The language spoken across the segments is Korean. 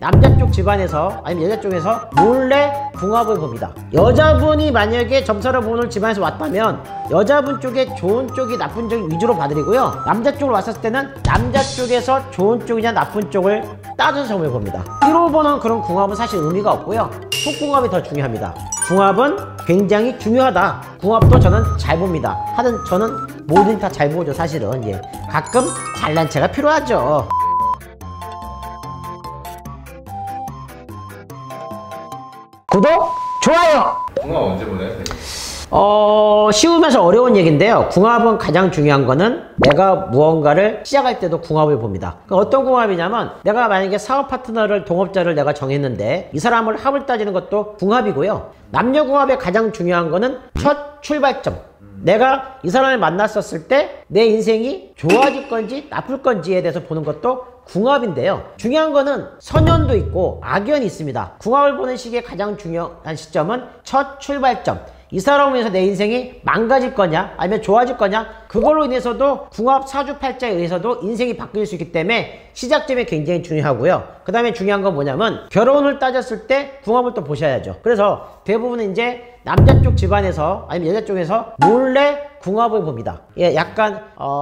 남자 쪽 집안에서 아니면 여자 쪽에서 몰래 궁합을 봅니다. 여자분이 만약에 점사를 보는 집안에서 왔다면 여자분 쪽에 좋은 쪽이 나쁜 쪽이 위주로 봐드리고요. 남자 쪽으로 왔을 때는 남자 쪽에서 좋은 쪽이냐 나쁜 쪽을 따져서 점을 봅니다. 1호번은 그런 궁합은 사실 의미가 없고요. 속궁합이 더 중요합니다. 궁합은 굉장히 중요하다. 궁합도 저는 잘 봅니다. 하여튼 저는 뭐든 다 잘 보죠 사실은. 예. 가끔 잘난 체가 필요하죠. 구독, 좋아요! 궁합 언제 보나요? 쉬우면서 어려운 얘기인데요. 궁합은 가장 중요한 거는 내가 무언가를 시작할 때도 궁합을 봅니다. 어떤 궁합이냐면 내가 만약에 사업 파트너를 동업자를 내가 정했는데 이 사람을 합을 따지는 것도 궁합이고요. 남녀 궁합의 가장 중요한 거는 첫 출발점. 내가 이 사람을 만났었을 때 내 인생이 좋아질 건지 나쁠 건지에 대해서 보는 것도 궁합인데요. 중요한 거는 선연도 있고 악연이 있습니다. 궁합을 보는 시기에 가장 중요한 시점은 첫 출발점. 이 사람을 위해서 내 인생이 망가질 거냐 아니면 좋아질 거냐, 그걸로 인해서도 궁합 사주팔자에 의해서도 인생이 바뀔 수 있기 때문에 시작점이 굉장히 중요하고요. 그 다음에 중요한 건 뭐냐면 결혼을 따졌을 때 궁합을 또 보셔야죠. 그래서 대부분은 이제 남자 쪽 집안에서 아니면 여자 쪽에서 몰래 궁합을 봅니다. 예, 약간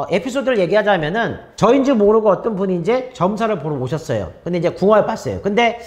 에피소드를 얘기하자면은 저인지 모르고 어떤 분이 이제 점사를 보러 오셨어요. 근데 이제 궁합을 봤어요. 근데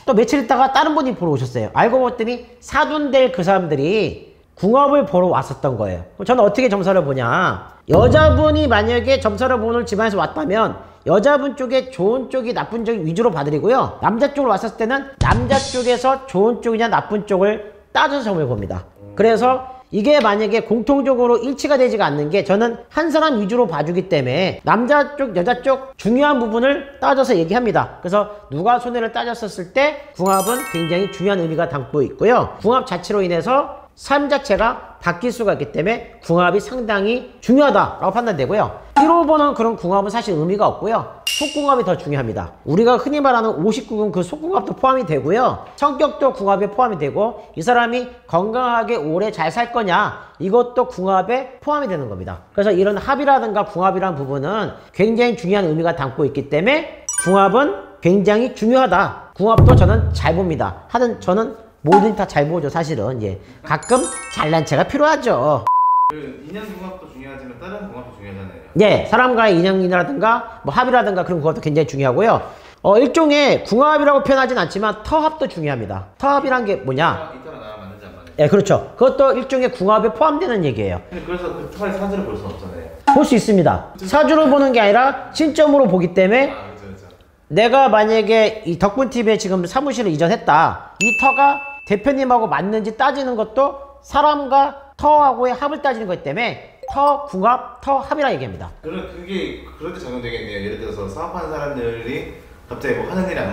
또 며칠 있다가 다른 분이 보러 오셨어요. 알고 봤더니 사돈될 그 사람들이 궁합을 보러 왔었던 거예요. 그럼 저는 어떻게 점사를 보냐, 여자분이 만약에 점사를 보는 집안에서 왔다면 여자분 쪽에 좋은 쪽이 나쁜 쪽이 위주로 봐드리고요. 남자 쪽으로 왔을 때는 남자 쪽에서 좋은 쪽이냐 나쁜 쪽을 따져서 점을 봅니다. 그래서 이게 만약에 공통적으로 일치가 되지가 않는 게 저는 한 사람 위주로 봐주기 때문에 남자 쪽 여자 쪽 중요한 부분을 따져서 얘기합니다. 그래서 누가 손해를 따졌었을 때 궁합은 굉장히 중요한 의미가 담고 있고요. 궁합 자체로 인해서 삶 자체가 바뀔 수가 있기 때문에 궁합이 상당히 중요하다라고 판단되고요. 1호번은 그런 궁합은 사실 의미가 없고요. 속궁합이 더 중요합니다. 우리가 흔히 말하는 59금 그 속궁합도 포함이 되고요. 성격도 궁합에 포함이 되고 이 사람이 건강하게 오래 잘 살 거냐, 이것도 궁합에 포함이 되는 겁니다. 그래서 이런 합이라든가 궁합이라는 부분은 굉장히 중요한 의미가 담고 있기 때문에 궁합은 굉장히 중요하다. 궁합도 저는 잘 봅니다. 하여튼 저는 뭐든 다 잘 보죠 사실은. 예. 가끔 잘난 체가 필요하죠. 그 인연 궁합도 중요하지만 다른 궁합도 중요하잖아요. 예, 사람과의 인연이라든가 뭐 합이라든가 그런 것도 굉장히 중요하고요. 일종의 궁합이라고 표현하진 않지만 터합도 중요합니다. 터합이란 게 뭐냐? 이터랑 나랑 맞는지 안 맞는지. 예, 그렇죠. 그것도 일종의 궁합에 포함되는 얘기예요. 근데 그래서 그 터의 사주를 볼 수는 없잖아요. 볼 수 있습니다. 사주로 보는 게 아니라 신점으로 보기 때문에 그렇죠. 내가 만약에 이 덕분TV에 지금 사무실을 이전했다. 이 터가 대표님하고 맞는지 따지는 것도 사람과 터하고의 합을 따지는 거기 때문에 터 궁합, 터 합이라 얘기합니다. 그럼 그게 그럴 때 적용되겠네요. 예를 들어서 사업하는 사람들이 갑자기 뭐 하는 일이 안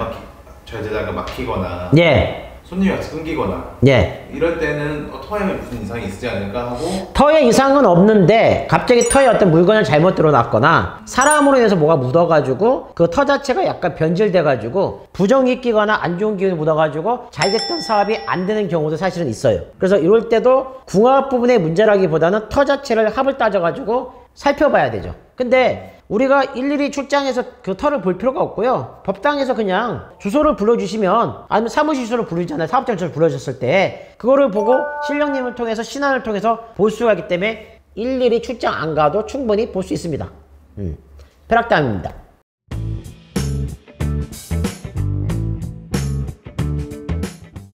잘 되다가 막히거나, 예. 손님이 같이 끊기거나, 예. 이럴 때는 터에 무슨 이상이 있지 않을까 하고. 터에 이상은 없는데 갑자기 터에 어떤 물건을 잘못 들어놨거나 사람으로 인해서 뭐가 묻어가지고 그 터 자체가 약간 변질돼가지고 부정이 끼거나 안 좋은 기운이 묻어가지고 잘 됐던 사업이 안 되는 경우도 사실은 있어요. 그래서 이럴 때도 궁합 부분의 문제라기보다는 터 자체를 합을 따져가지고 살펴봐야 되죠. 근데 우리가 일일이 출장해서 그 터를 볼 필요가 없고요. 법당에서 그냥 주소를 불러주시면, 아니면 사무실 주소를 부르잖아요. 사업장소를 불러주셨을 때 그거를 보고 신령님을 통해서 신안을 통해서 볼 수가 있기 때문에 일일이 출장 안 가도 충분히 볼 수 있습니다. 벼락담입니다.